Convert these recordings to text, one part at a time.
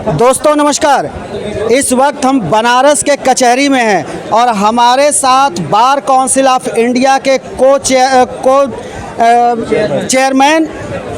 दोस्तों नमस्कार। इस वक्त हम बनारस के कचहरी में हैं और हमारे साथ बार काउंसिल ऑफ इंडिया के चेयरमैन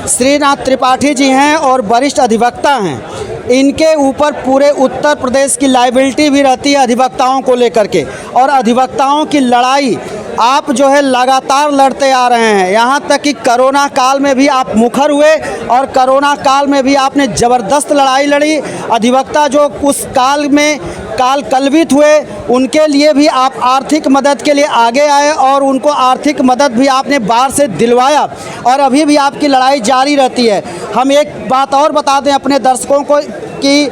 श्रीनाथ त्रिपाठी जी हैं और वरिष्ठ अधिवक्ता हैं। इनके ऊपर पूरे उत्तर प्रदेश की लायबिलिटी भी रहती है अधिवक्ताओं को लेकर के, और अधिवक्ताओं की लड़ाई आप जो है लगातार लड़ते आ रहे हैं। यहाँ तक कि कोरोना काल में भी आप मुखर हुए और कोरोना काल में भी आपने ज़बरदस्त लड़ाई लड़ी। अधिवक्ता जो उस काल में कलवित हुए उनके लिए भी आप आर्थिक मदद के लिए आगे आए और उनको आर्थिक मदद भी आपने बार से दिलवाया और अभी भी आपकी लड़ाई जारी रहती है। हम एक बात और बता दें अपने दर्शकों को कि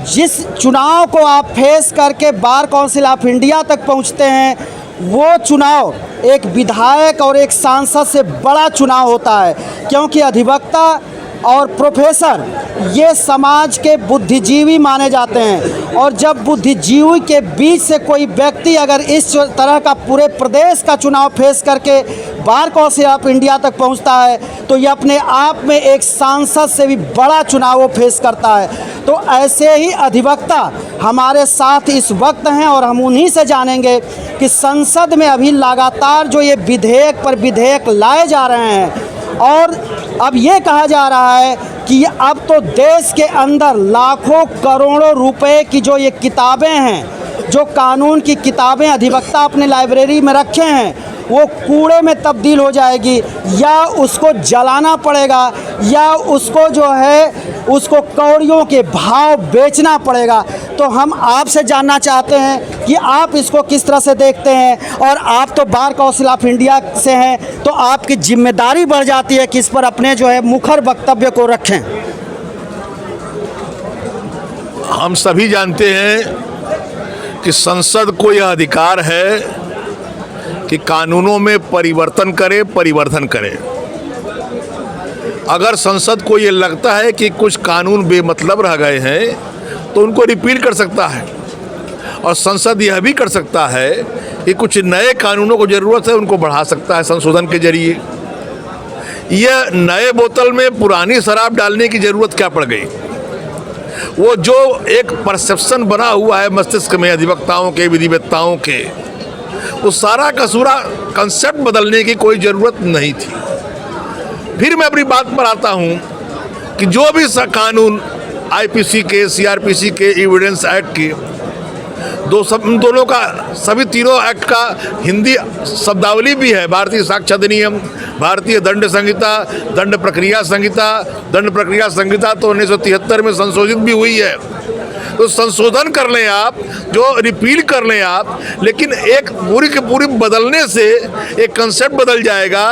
जिस चुनाव को आप फेस करके बार काउंसिल ऑफ इंडिया तक पहुँचते हैं, वो चुनाव एक विधायक और एक सांसद से बड़ा चुनाव होता है, क्योंकि अधिवक्ता और प्रोफेसर ये समाज के बुद्धिजीवी माने जाते हैं। और जब बुद्धिजीवी के बीच से कोई व्यक्ति अगर इस तरह का पूरे प्रदेश का चुनाव फेस करके बार काउंसिल ऑफ इंडिया तक पहुंचता है, तो ये अपने आप में एक सांसद से भी बड़ा चुनाव वो फेस करता है। तो ऐसे ही अधिवक्ता हमारे साथ इस वक्त हैं और हम उन्हीं से जानेंगे कि संसद में अभी लगातार जो ये विधेयक पर विधेयक लाए जा रहे हैं, और अब ये कहा जा रहा है कि अब तो देश के अंदर लाखों करोड़ों रुपए की जो ये किताबें हैं, जो कानून की किताबें अधिवक्ता अपने लाइब्रेरी में रखे हैं, वो कूड़े में तब्दील हो जाएगी, या उसको जलाना पड़ेगा, या उसको जो है उसको कौड़ियों के भाव बेचना पड़ेगा। तो हम आपसे जानना चाहते हैं कि आप इसको किस तरह से देखते हैं, और आप तो बार काउंसिल ऑफ इंडिया से हैं, तो आपकी जिम्मेदारी बढ़ जाती है कि इस पर अपने जो है मुखर वक्तव्य को रखें। हम सभी जानते हैं कि संसद को यह अधिकार है कि कानूनों में परिवर्तन करे, परिवर्धन करे। अगर संसद को ये लगता है कि कुछ कानून बेमतलब रह गए हैं तो उनको रिपील कर सकता है, और संसद यह भी कर सकता है कि कुछ नए कानूनों को ज़रूरत है उनको बढ़ा सकता है संशोधन के जरिए। यह नए बोतल में पुरानी शराब डालने की ज़रूरत क्या पड़ गई? वो जो एक परसेप्शन बना हुआ है मस्तिष्क में अधिवक्ताओं के, विधिवेत्ताओं के, उस सारा का सूरा कंसेप्ट बदलने की कोई ज़रूरत नहीं थी। फिर मैं अपनी बात पर आता हूँ कि जो भी कानून आईपीसी के, सीआरपीसी के, एविडेंस एक्ट के, दोनों का, सभी तीनों एक्ट का हिंदी शब्दावली भी है। भारतीय साक्ष्य अधिनियम, भारतीय दंड संहिता, दंड प्रक्रिया संहिता। दंड प्रक्रिया संहिता तो 1973 में संशोधित भी हुई है। तो संशोधन कर लें आप, जो रिपील कर लें आप, लेकिन एक पूरी की पूरी बदलने से एक कंसेप्ट बदल जाएगा।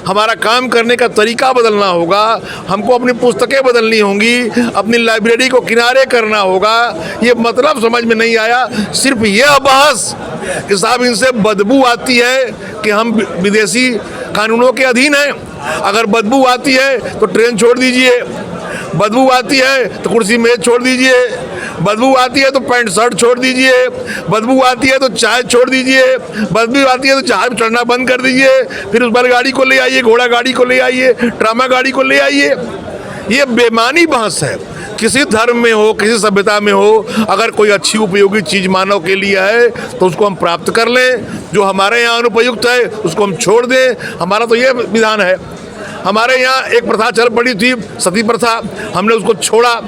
हमारा काम करने का तरीका बदलना होगा, हमको अपनी पुस्तकें बदलनी होंगी, अपनी लाइब्रेरी को किनारे करना होगा। ये मतलब समझ में नहीं आया। सिर्फ यह बहस कि साहब इनसे बदबू आती है कि हम विदेशी कानूनों के अधीन हैं। अगर बदबू आती है तो ट्रेन छोड़ दीजिए, बदबू आती है तो कुर्सी मेज छोड़ दीजिए, बदबू आती है तो पैंट शर्ट छोड़ दीजिए, बदबू आती है तो चाय छोड़ दीजिए, बदबू आती है तो जहाज चढ़ना बंद कर दीजिए, फिर उस बैलगाड़ी को ले आइए, घोड़ा गाड़ी को ले आइए, ट्रामा गाड़ी को ले आइए। ये बेमानी बहस है। किसी धर्म में हो, किसी सभ्यता में हो, अगर कोई अच्छी उपयोगी चीज़ मानव के लिए है तो उसको हम प्राप्त कर लें। जो हमारे यहाँ अनुपयुक्त है उसको हम छोड़ दें। हमारा तो ये विधान है। हमारे यहाँ एक प्रथा चल पड़ी थी, सती प्रथा, हमने उसको छोड़ा।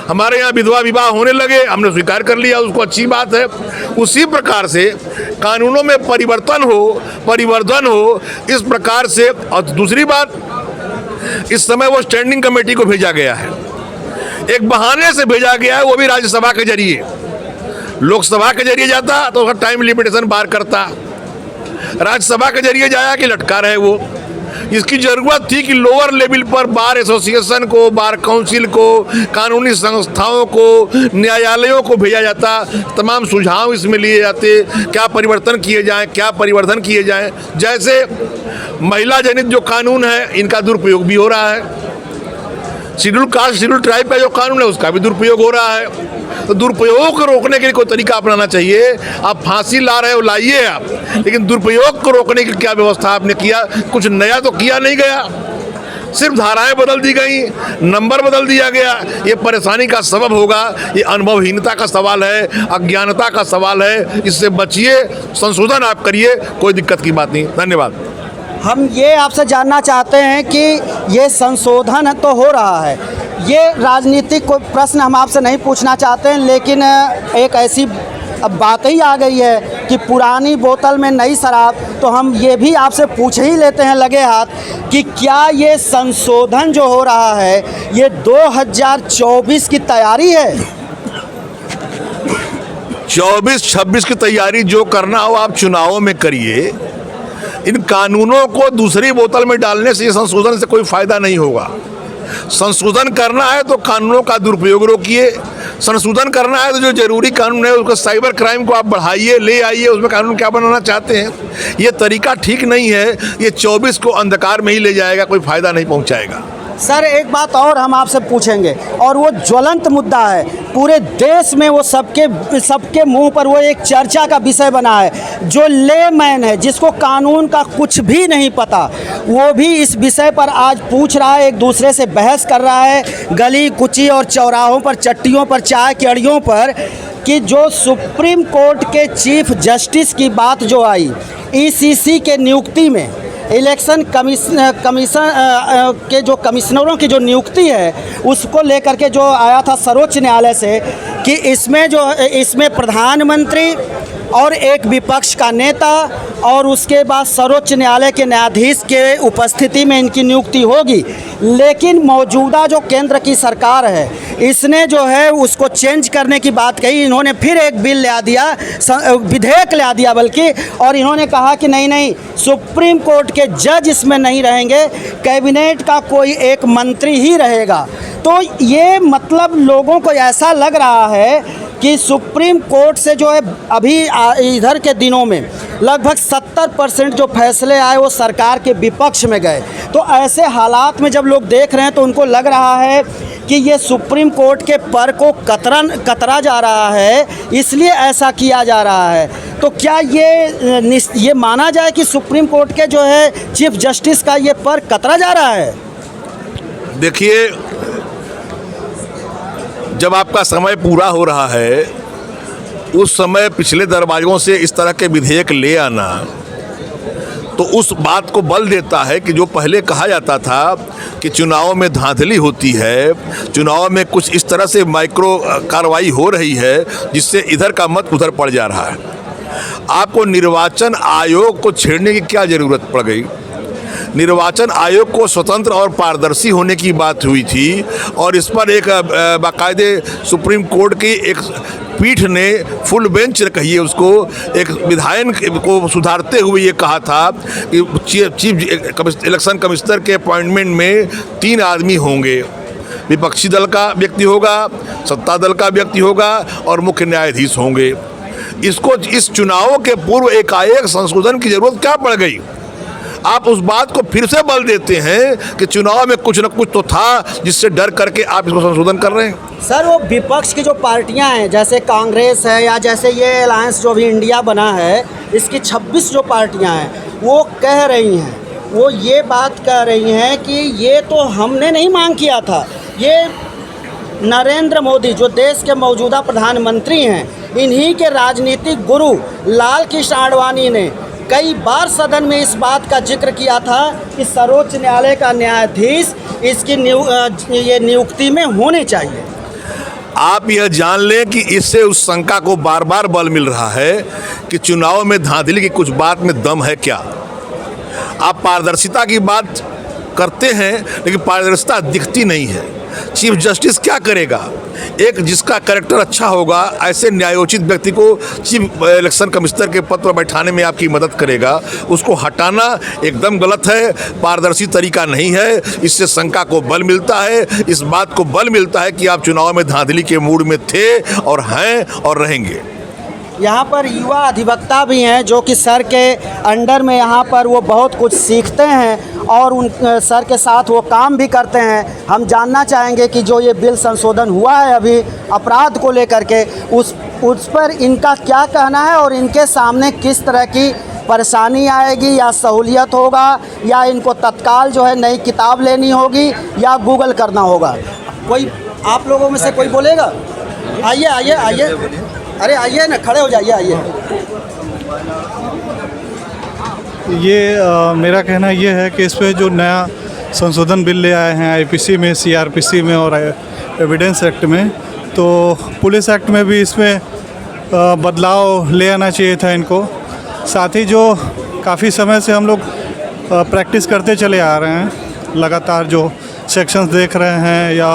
हमारे यहाँ विधवा विवाह होने लगे, हमने स्वीकार कर लिया, उसको अच्छी बात है। उसी प्रकार से कानूनों में परिवर्तन हो, परिवर्धन हो, इस प्रकार से। और दूसरी बात, इस समय वो स्टैंडिंग कमेटी को भेजा गया है, एक बहाने से भेजा गया है, वो भी राज्यसभा के जरिए। लोकसभा के जरिए जाता तो उसका टाइम लिमिटेशन पार करता, राज्यसभा के जरिए जाया कि लटका रहे वो। इसकी ज़रूरत थी कि लोअर लेवल पर बार एसोसिएशन को, बार काउंसिल को, कानूनी संस्थाओं को, न्यायालयों को भेजा जाता, तमाम सुझाव इसमें लिए जाते, क्या परिवर्तन किए जाएं, क्या परिवर्धन किए जाएं। जैसे महिला जनित जो कानून है, इनका दुरुपयोग भी हो रहा है। शेड्यूल कास्ट, शेड्यूल ट्राइब का जो कानून है, उसका भी दुरुपयोग हो रहा है। तो दुरुपयोग को रोकने के लिए कोई तरीका अपनाना चाहिए। आप फांसी ला रहे हो, लाइए आप, लेकिन दुरुपयोग को रोकने की क्या व्यवस्था आपने किया? कुछ नया तो किया नहीं गया। सिर्फ धाराएं बदल दी गई, नंबर बदल दिया गया। ये परेशानी का सबब होगा। ये अनुभवहीनता का सवाल है, अज्ञानता का सवाल है। इससे बचिए, संशोधन आप करिए, कोई दिक्कत की बात नहीं। धन्यवाद। हम ये आपसे जानना चाहते हैं कि ये संशोधन तो हो रहा है, ये राजनीतिक कोई प्रश्न हम आपसे नहीं पूछना चाहते हैं, लेकिन एक ऐसी अब बात ही आ गई है कि पुरानी बोतल में नई शराब, तो हम ये भी आपसे पूछ ही लेते हैं लगे हाथ कि क्या ये संशोधन जो हो रहा है ये 2024 की तैयारी है? 24-26 की तैयारी जो करना हो आप चुनावों में करिए। इन कानूनों को दूसरी बोतल में डालने से, संशोधन से कोई फायदा नहीं होगा। संशोधन करना है तो कानूनों का दुरुपयोग रोकिए। संशोधन करना है तो जो जरूरी कानून है उसको, साइबर क्राइम को आप बढ़ाइए, ले आइए, उसमें कानून क्या बनाना चाहते हैं। ये तरीका ठीक नहीं है। ये 24 को अंधकार में ही ले जाएगा, कोई फायदा नहीं पहुंचाएगा। सर एक बात और हम आपसे पूछेंगे, और वो ज्वलंत मुद्दा है, पूरे देश में वो सबके मुंह पर वो एक चर्चा का विषय बना है। जो लेमैन है, जिसको कानून का कुछ भी नहीं पता, वो भी इस विषय पर आज पूछ रहा है, एक दूसरे से बहस कर रहा है गली कुची और चौराहों पर, चट्टियों पर, चाय की अड़ियों पर, कि जो सुप्रीम कोर्ट के चीफ जस्टिस की बात जो आई ईसीसी के नियुक्ति में, इलेक्शन कमीशन के जो कमिश्नरों की जो नियुक्ति है, उसको लेकर के जो आया था सर्वोच्च न्यायालय से कि इसमें प्रधानमंत्री और एक विपक्ष का नेता और उसके बाद सर्वोच्च न्यायालय के न्यायाधीश के उपस्थिति में इनकी नियुक्ति होगी। लेकिन मौजूदा जो केंद्र की सरकार है, इसने जो है उसको चेंज करने की बात कही। इन्होंने फिर एक बिल ला दिया, विधेयक ला दिया बल्कि, और इन्होंने कहा कि नहीं, सुप्रीम कोर्ट के जज इसमें नहीं रहेंगे, कैबिनेट का कोई एक मंत्री ही रहेगा। तो ये मतलब लोगों को ऐसा लग रहा है कि सुप्रीम कोर्ट से जो है अभी इधर के दिनों में लगभग 70% जो फैसले आए वो सरकार के विपक्ष में गए। तो ऐसे हालात में जब लोग देख रहे हैं तो उनको लग रहा है कि ये सुप्रीम कोर्ट के पर को कतरा जा रहा है, इसलिए ऐसा किया जा रहा है। तो क्या ये माना जाए कि सुप्रीम कोर्ट के जो है चीफ जस्टिस का ये पर कतरा जा रहा है? देखिए, जब आपका समय पूरा हो रहा है, उस समय पिछले दरबारों से इस तरह के विधेयक ले आना तो उस बात को बल देता है कि जो पहले कहा जाता था कि चुनाव में धांधली होती है, चुनाव में कुछ इस तरह से माइक्रो कार्रवाई हो रही है जिससे इधर का मत उधर पड़ जा रहा है। आपको निर्वाचन आयोग को छेड़ने की क्या ज़रूरत पड़ गई? निर्वाचन आयोग को स्वतंत्र और पारदर्शी होने की बात हुई थी और इस पर एक बाकायदे सुप्रीम कोर्ट की एक पीठ ने, फुल बेंच कहिए उसको, एक विधायन को सुधारते हुए ये कहा था कि चीफ इलेक्शन कमिश्नर के अपॉइंटमेंट में 3 आदमी होंगे। विपक्षी दल का व्यक्ति होगा, सत्ता दल का व्यक्ति होगा और मुख्य न्यायाधीश होंगे। इस चुनावों के पूर्व एकाएक संशोधन की जरूरत क्या पड़ गई? आप उस बात को फिर से बल देते हैं कि चुनाव में कुछ न कुछ तो था जिससे डर करके आप इसको संशोधन कर रहे हैं। सर वो विपक्ष की जो पार्टियां हैं, जैसे कांग्रेस है या जैसे ये अलायंस जो भी इंडिया बना है, इसकी 26 जो पार्टियां हैं वो कह रही हैं, वो ये बात कह रही हैं कि ये तो हमने नहीं मांग किया था, ये नरेंद्र मोदी जो देश के मौजूदा प्रधानमंत्री हैं, इन्हीं के राजनीतिक गुरु लाल कृष्ण आडवाणी ने कई बार सदन में इस बात का जिक्र किया था कि सर्वोच्च न्यायालय का न्यायाधीश इसकी नियुक्ति में होने चाहिए। आप यह जान लें कि इससे उस शंका को बार बार बल मिल रहा है कि चुनाव में धांधली की कुछ बात में दम है क्या। आप पारदर्शिता की बात करते हैं लेकिन पारदर्शिता दिखती नहीं है। चीफ जस्टिस क्या करेगा? एक जिसका कैरेक्टर अच्छा होगा, ऐसे न्यायोचित व्यक्ति को चीफ इलेक्शन कमिश्नर के पद पर बैठाने में आपकी मदद करेगा। उसको हटाना एकदम गलत है, पारदर्शी तरीका नहीं है। इससे शंका को बल मिलता है, इस बात को बल मिलता है कि आप चुनाव में धांधली के मूड में थे और हैं और रहेंगे। यहाँ पर युवा अधिवक्ता भी हैं जो कि सर के अंडर में यहाँ पर वो बहुत कुछ सीखते हैं और उन सर के साथ वो काम भी करते हैं। हम जानना चाहेंगे कि जो ये बिल संशोधन हुआ है अभी अपराध को लेकर के, उस पर इनका क्या कहना है और इनके सामने किस तरह की परेशानी आएगी या सहूलियत होगा, या इनको तत्काल जो है नई किताब लेनी होगी या गूगल करना होगा? कोई आप लोगों में से कोई बोलेगा? आइए आइए आइए, अरे आइए ना, खड़े हो जाइए, आइए। ये मेरा कहना ये है कि इस पे जो नया संशोधन बिल ले आए हैं आईपीसी में, सीआरपीसी में और एविडेंस एक्ट में, तो पुलिस एक्ट में भी इसमें बदलाव ले आना चाहिए था इनको। साथ ही जो काफ़ी समय से हम लोग प्रैक्टिस करते चले आ रहे हैं, लगातार जो सेक्शंस देख रहे हैं या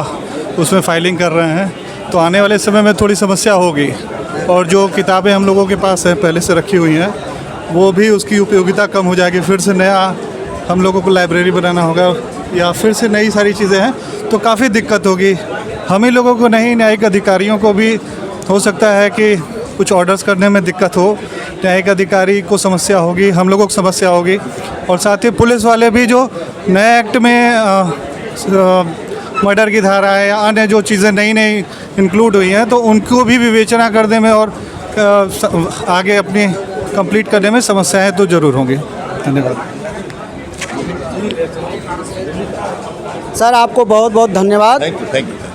उसमें फाइलिंग कर रहे हैं, तो आने वाले समय में थोड़ी समस्या होगी। और जो किताबें हम लोगों के पास हैं पहले से रखी हुई हैं, वो भी उसकी उपयोगिता कम हो जाएगी। फिर से नया हम लोगों को लाइब्रेरी बनाना होगा या फिर से नई सारी चीज़ें हैं, तो काफ़ी दिक्कत होगी। हम ही लोगों को नहीं, न्यायिक अधिकारियों को भी हो सकता है कि कुछ ऑर्डर्स करने में दिक्कत हो। न्यायिक अधिकारी को समस्या होगी, हम लोगों को समस्या होगी, और साथ ही पुलिस वाले भी जो नए एक्ट में मर्डर की धारा है या अन्य जो चीज़ें नई नई इंक्लूड हुई हैं, तो उनको भी विवेचना करने में और आगे अपनी कंप्लीट करने में समस्याएं तो ज़रूर होंगी। धन्यवाद सर, आपको बहुत बहुत धन्यवाद। Thank you.